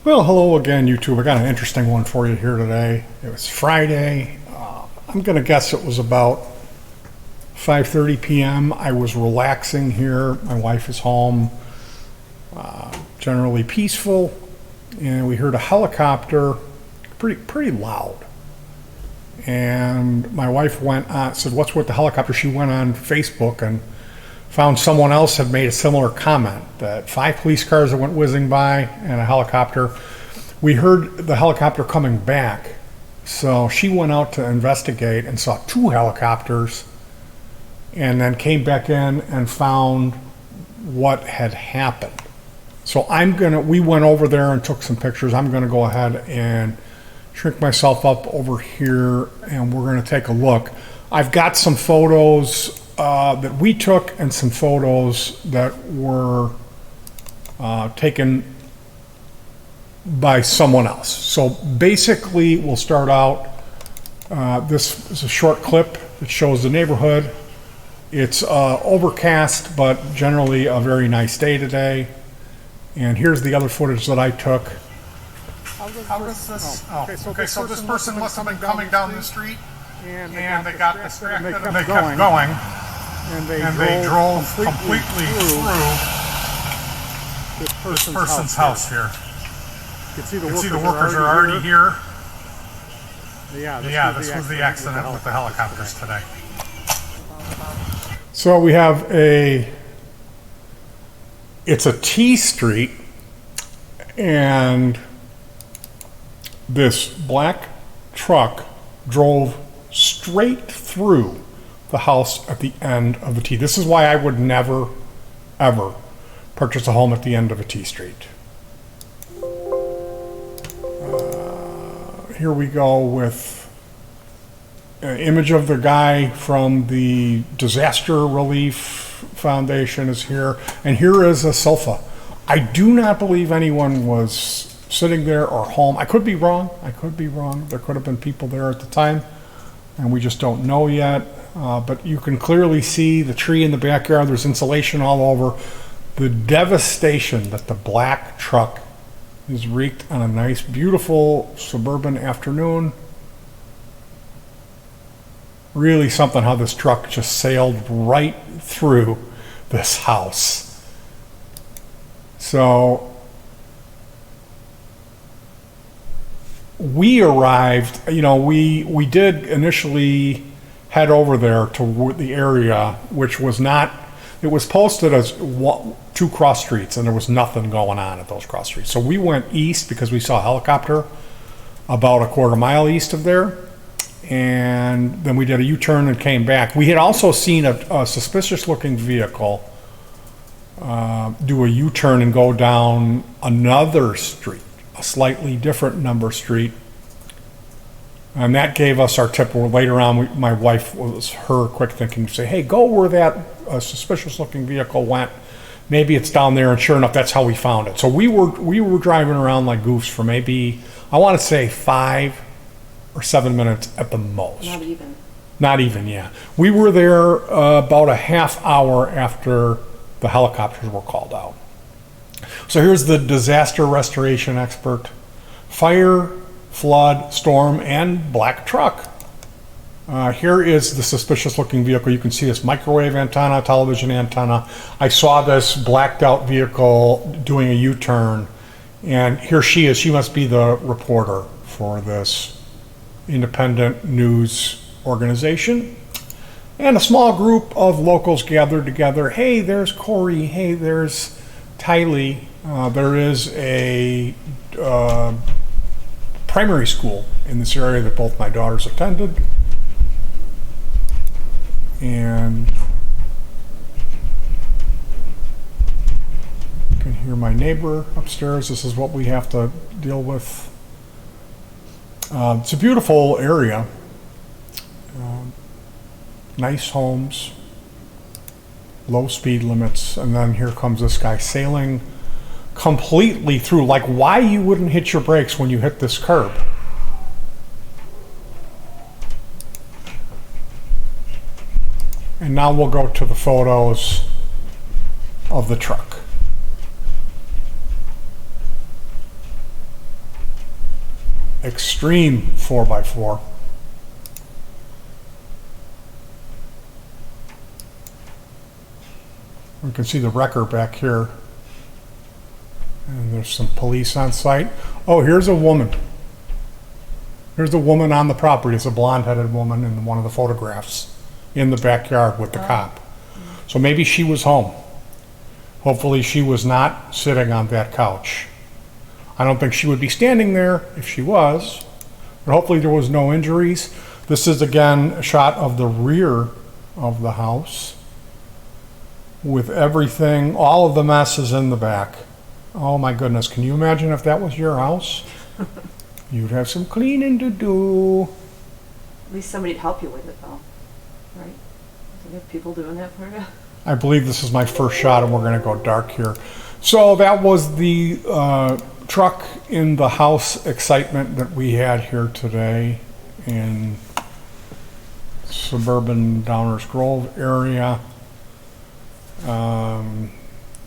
Well, hello again, YouTube. I got an interesting one for you here today. It was Friday. I'm going to guess it was about 5:30 p.m. I was relaxing here. My wife is home, generally peaceful, and we heard a helicopter, pretty loud. And my wife went on, said, "What's with the helicopter?" She went on Facebook and found someone else had made a similar comment, that 5 police cars that went whizzing by and a helicopter. We heard the helicopter coming back, so she went out to investigate and saw 2 helicopters, and then came back in and found what had happened. So we went over there and took some pictures. I'm gonna go ahead and shrink myself up over here, and we're gonna take a look. I've got some photos that we took and some photos that were taken by someone else. So basically, we'll start out. This is a short clip that shows the neighborhood. It's overcast, but generally a very nice day today. And here's the other footage that I took. How does this? Okay, so this person must have been coming down the street, and they got distracted and they kept going. And they drove completely through this person's house here. You can see the workers are already here. Yeah, this was the accident with the helicopters today. So we have it's a T street, and this black truck drove straight through the house at the end of the T. This is why I would never, ever purchase a home at the end of a T street. Here we go with an image of the guy from the Disaster Relief Foundation is here. And here is a sofa. I do not believe anyone was sitting there or home. I could be wrong. There could have been people there at the time, and we just don't know yet. But you can clearly see the tree in the backyard. There's insulation all over. The devastation that the black truck has wreaked on a nice, beautiful suburban afternoon. Really something how this truck just sailed right through this house. So we arrived, we did initially head over there to the area, which was not, it was posted as 2 cross streets, and there was nothing going on at those cross streets. So we went east because we saw a helicopter about a quarter mile east of there, and then we did a U-turn and came back. We had also seen a suspicious looking vehicle do a U-turn and go down another street, a slightly different number street. And that gave us our tip. Later on, my wife was her quick thinking to say, "Hey, go where that suspicious looking vehicle went. Maybe it's down there." And sure enough, that's how we found it. So we were driving around like goofs for maybe, I want to say 5 or 7 minutes at the most. Not even, yeah. We were there about a half hour after the helicopters were called out. So here's the disaster restoration expert. Fire, flood, storm, and black truck. Here is the suspicious looking vehicle. You can see this microwave antenna, television antenna. I saw this blacked out vehicle doing a U-turn, and here she is. She must be the reporter for this independent news organization. And a small group of locals gathered together. Hey, there's Corey. Hey, there's Tylee. There is a primary school in this area that both my daughters attended. And you can hear my neighbor upstairs. This is what we have to deal with. It's a beautiful area. Nice homes, low speed limits, and then here comes this guy sailing completely through. Like, why you wouldn't hit your brakes when you hit this curb? And now we'll go to the photos of the truck. extreme 4x4. We can see the wrecker back here. And there's some police on site. Oh, here's a woman. Here's a woman on the property. It's a blonde-headed woman in one of the photographs in the backyard with the cop. So maybe she was home. Hopefully she was not sitting on that couch. I don't think she would be standing there if she was, but hopefully there was no injuries. This is again a shot of the rear of the house with everything, all of the messes in the back. Oh my goodness, can you imagine if that was your house? You'd have some cleaning to do. At least somebody'd help you with it though, right? Do you have people doing that for you? I believe this is my first shot and we're gonna go dark here. So that was the truck in the house excitement that we had here today in suburban Downers Grove area.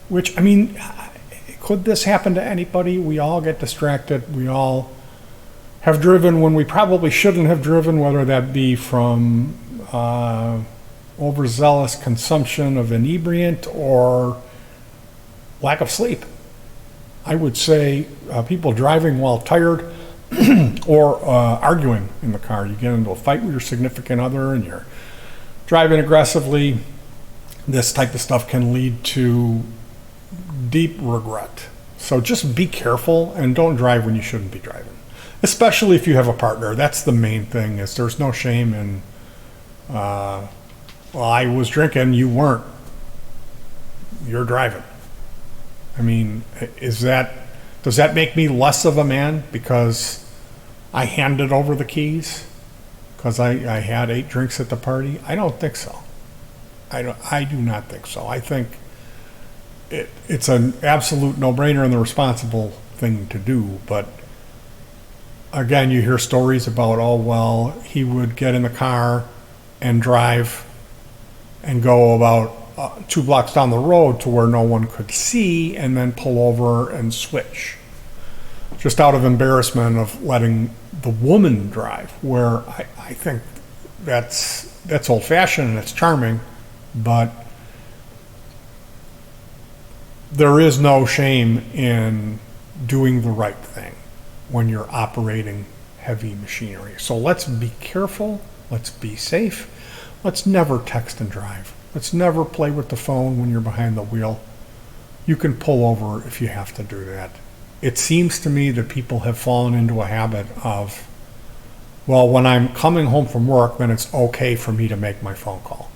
Which, I mean, could this happen to anybody? We all get distracted. We all have driven when we probably shouldn't have driven, whether that be from overzealous consumption of inebriant or lack of sleep. I would say people driving while tired or arguing in the car. You get into a fight with your significant other and you're driving aggressively. This type of stuff can lead to deep regret. So just be careful and don't drive when you shouldn't be driving. Especially if you have a partner. That's the main thing, is there's no shame in, well, I was drinking, you weren't. You're driving. I mean, does that make me less of a man because I handed over the keys? Because I had 8 drinks at the party? I don't think so. I do not think so. I think it's an absolute no-brainer and the responsible thing to do. But again, you hear stories about, oh, well, he would get in the car and drive and go about 2 blocks down the road to where no one could see and then pull over and switch. Just out of embarrassment of letting the woman drive, where I think that's old-fashioned and it's charming, but there is no shame in doing the right thing when you're operating heavy machinery. So let's be careful, let's be safe, let's never text and drive. Let's never play with the phone when you're behind the wheel. You can pull over if you have to do that. It seems to me that people have fallen into a habit of, well, when I'm coming home from work, then it's okay for me to make my phone call.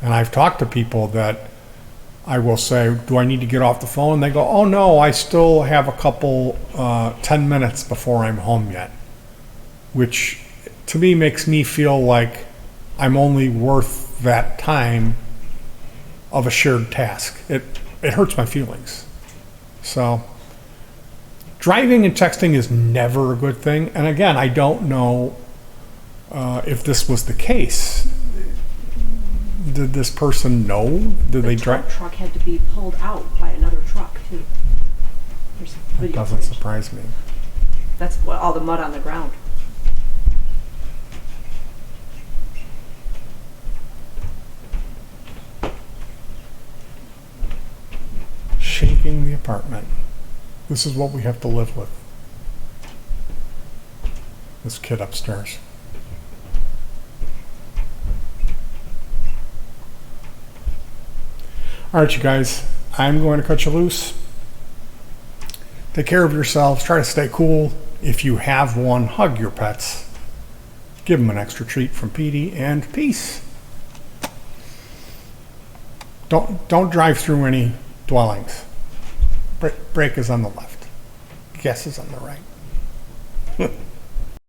And I've talked to people that I will say, do I need to get off the phone? They go, oh no, I still have a couple, 10 minutes before I'm home yet. Which to me makes me feel like I'm only worth that time of a shared task. It hurts my feelings. So driving and texting is never a good thing. And again, I don't know if this was the case. Did this person know? Did they drive? The truck had to be pulled out by another truck too. There's That doesn't surprise me. That's what, all the mud on the ground. Shaking the apartment. This is what we have to live with. This kid upstairs. All right, you guys, I'm going to cut you loose. Take care of yourselves. Try to stay cool. If you have one, hug your pets. Give them an extra treat from Petey, and peace. Don't drive through any dwellings. Brake is on the left. Gas is on the right.